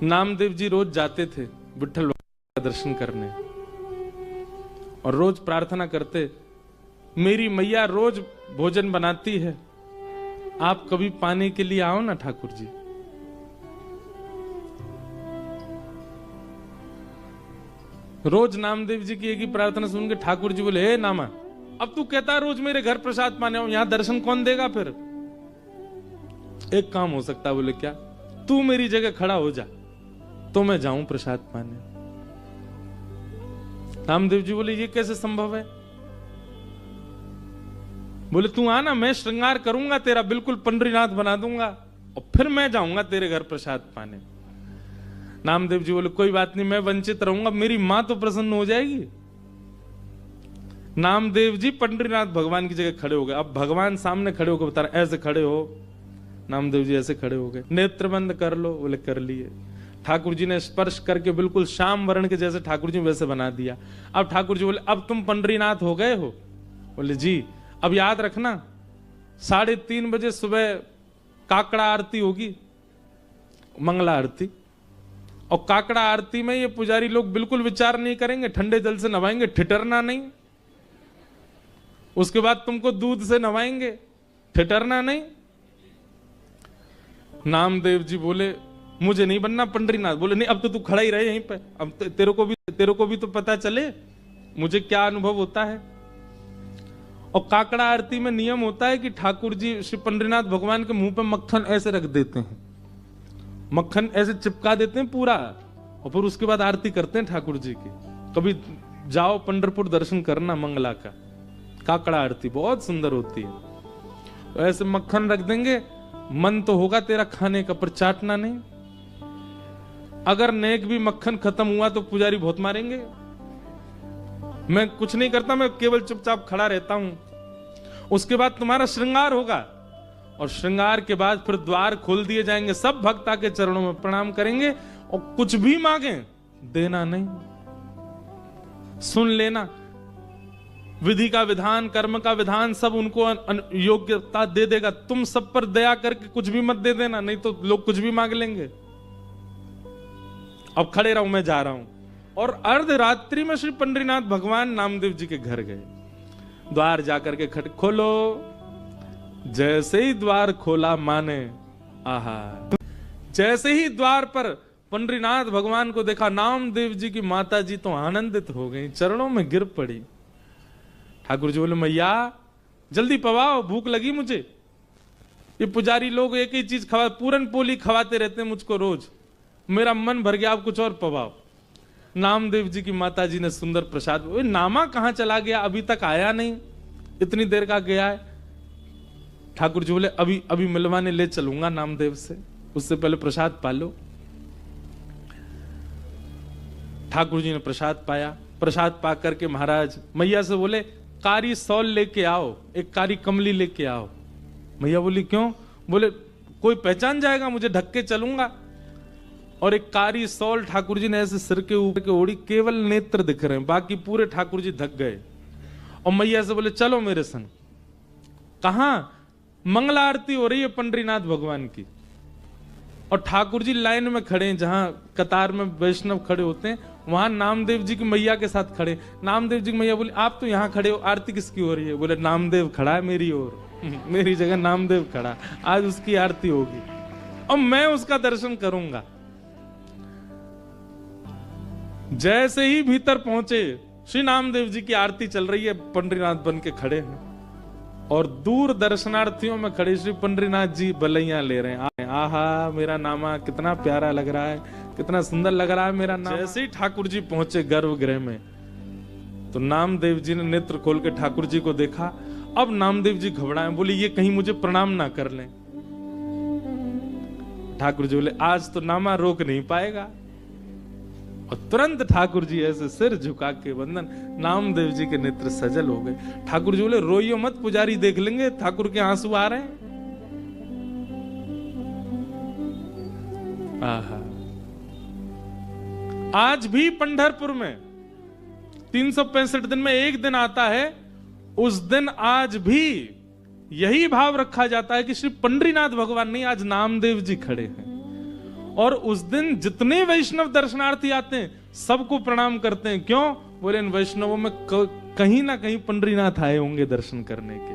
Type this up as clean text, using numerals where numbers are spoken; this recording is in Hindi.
नामदेव जी रोज जाते थे विठ्ठल का दर्शन करने और रोज प्रार्थना करते, मेरी मैया रोज भोजन बनाती है, आप कभी पाने के लिए आओ ना ठाकुर जी। रोज नामदेव जी की एक ही प्रार्थना सुन के ठाकुर जी बोले, हे नामा, अब तू कहता है रोज मेरे घर प्रसाद पाने आओ, यहां दर्शन कौन देगा? फिर एक काम हो सकता है। बोले क्या? तू मेरी जगह खड़ा हो जा तो मैं जाऊं प्रसाद पाने। नामदेव जी बोले, ये कैसे संभव है? बोले तू आना, मैं श्रृंगार करूंगा तेरा, बिल्कुल पंडरीनाथ बना दूंगा और फिर मैं जाऊंगा तेरे घर प्रसाद पाने। नामदेव जी बोले, कोई बात नहीं, मैं वंचित रहूंगा, मेरी मां तो प्रसन्न हो जाएगी। नामदेव जी पंडरीनाथ भगवान की जगह खड़े हो गए। अब भगवान सामने खड़े होकर बता रहे, ऐसे खड़े हो। नामदेव जी ऐसे खड़े हो गए। नेत्र बंद कर लो। बोले कर लिए। ठाकुर जी ने स्पर्श करके बिल्कुल श्याम वर्ण के जैसे ठाकुर जी वैसे बना दिया। अब ठाकुर जी बोले, अब तुम पंडरीनाथ हो गए हो? बोले जी। अब याद रखना 3:30 बजे सुबह काकड़ा आरती होगी, मंगला आरती। और काकड़ा आरती में ये पुजारी लोग बिल्कुल विचार नहीं करेंगे, ठंडे जल से नवाएंगे, ठिठरना नहीं। उसके बाद तुमको दूध से नवाएंगे, ठिठरना नहीं। नामदेव जी बोले, मुझे नहीं बनना पंडरीनाथ। बोले नहीं, अब तो तू खड़ा ही रहे यहीं पे, अब तेरे को भी तो पता चले मुझे क्या अनुभव होता है। और काकड़ा आरती में नियम होता है कि ठाकुर जी श्री पंडरीनाथ भगवान के मुंह पे मक्खन ऐसे रख देते हैं, मक्खन ऐसे चिपका देते हैं पूरा, और फिर उसके बाद आरती करते हैं ठाकुर जी की। कभी जाओ पंढरपुर दर्शन करना मंगला का, काकड़ा आरती बहुत सुंदर होती है। तो ऐसे मक्खन रख देंगे, मन तो होगा तेरा खाने का पर चाटना नहीं। अगर नेक भी मक्खन खत्म हुआ तो पुजारी बहुत मारेंगे। मैं कुछ नहीं करता, मैं केवल चुपचाप खड़ा रहता हूं। उसके बाद तुम्हारा श्रृंगार होगा और श्रृंगार के बाद फिर द्वार खोल दिए जाएंगे, सब भक्त आके चरणों में प्रणाम करेंगे और कुछ भी मांगे देना नहीं, सुन लेना। विधि का विधान, कर्म का विधान सब उनको योग्यता दे देगा। तुम सब पर दया करके कुछ भी मत दे देना, नहीं तो लोग कुछ भी मांग लेंगे। अब खड़े रहूं, मैं जा रहा हूं। और अर्धरात्रि में श्री पंडरीनाथ भगवान नामदेव जी के घर गए। द्वार जाकर के खोलो। जैसे ही द्वार खोला माने, आहा, जैसे ही द्वार पर पंडरीनाथ भगवान को देखा, नामदेव जी की माता जी तो आनंदित हो गई, चरणों में गिर पड़ी। ठाकुर जी बोले, मैया जल्दी पवाओ, भूख लगी मुझे। ये पुजारी लोग एक ही चीज खवा, पूरन पोली खवाते रहते हैं मुझको रोज, मेरा मन भर गया, अब कुछ और पवाओ। नामदेव जी की माता जी ने सुंदर प्रसाद। नामा कहां चला गया, अभी तक आया नहीं, इतनी देर का गया है। ठाकुर जी बोले, अभी मिलवाने ले चलूंगा नामदेव से, उससे पहले प्रसाद पा लो। ठाकुर जी ने प्रसाद पाया। प्रसाद पा करके महाराज मैया से बोले, कारी सौल लेके आओ, एक कारी कमली लेके आओ। मैया बोली, क्यों? बोले, कोई पहचान जाएगा, मुझे ढक के चलूंगा। और एक कारी सौल ठाकुर जी ने ऐसे सिर के ऊपर के ओढ़ी, केवल नेत्र दिख रहे हैं, बाकी पूरे ठाकुर जी ढक गए। और मैया से बोले, चलो मेरे संग। कहां? मंगला आरती हो रही है पंडरीनाथ भगवान की, और ठाकुर जी लाइन में खड़े हैं, जहां कतार में वैष्णव खड़े होते हैं, वहां नामदेव जी की मैया के साथ खड़े। नामदेव जी की मैया बोली, आप तो यहां खड़े हो, आरती किसकी हो रही है? बोले, नामदेव खड़ा है मेरी ओर, मेरी जगह नामदेव खड़ा, आज उसकी आरती होगी और मैं उसका दर्शन करूंगा। जैसे ही भीतर पहुंचे, श्री नामदेव जी की आरती चल रही है, पंडरीनाथ बन के खड़े हैं और दूर दर्शनार्थियों में खड़े श्री पंडरीनाथ जी बलैया ले रहे हैं। आहा, मेरा नामा कितना प्यारा लग रहा है, कितना सुंदर लग रहा है मेरा नाम। जैसे ही ठाकुर जी पहुंचे गर्भगृह में, तो नामदेव जी ने नेत्र खोल के ठाकुर जी को देखा। अब नामदेव जी घबराए, बोले, ये कहीं मुझे प्रणाम ना कर लें। ठाकुर जी बोले, आज तो नामा रोक नहीं पाएगा। और तुरंत ठाकुर जी ऐसे सिर झुका के वंदन, नामदेव जी के नेत्र सजल हो गए। ठाकुर जी बोले, रोइयो मत, पुजारी देख लेंगे, ठाकुर के आंसू आ रहे हैं। आहा, आज भी पंढरपुर में 365 दिन में एक दिन आता है, उस दिन आज भी यही भाव रखा जाता है कि श्री पंडरीनाथ भगवान नहीं, आज नामदेव जी खड़े हैं। और उस दिन जितने वैष्णव दर्शनार्थी आते हैं सबको प्रणाम करते हैं। क्यों? बोले इन वैष्णवों में कहीं ना कहीं पंडरीनाथ आए होंगे दर्शन करने के।